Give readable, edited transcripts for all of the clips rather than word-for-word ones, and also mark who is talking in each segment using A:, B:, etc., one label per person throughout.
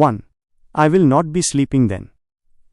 A: 1. I will not be sleeping then.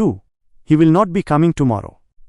A: 2. He will not be coming tomorrow.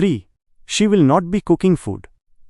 A: 3. She will not be cooking food.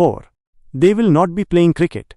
A: 4. They will not be playing cricket.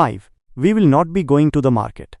A: 5. We will not be going to the market.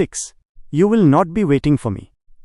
A: 6. You will not be waiting for me.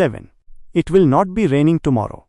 A: 7. It will not be raining tomorrow.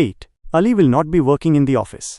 A: 8. Ali will not be working in the office.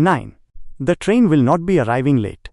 A: 9. The train will not be arriving late.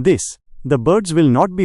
A: 10. The birds will not be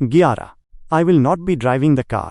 A: 11. I will not be driving the car.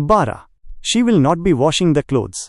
A: 12. She will not be washing the clothes.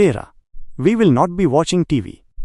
A: 13. We will not be watching TV.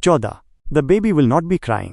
A: 14. The baby will not be crying.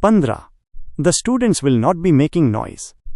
A: 15. The students will not be making noise.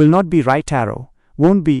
A: will not be right arrow, won't be۔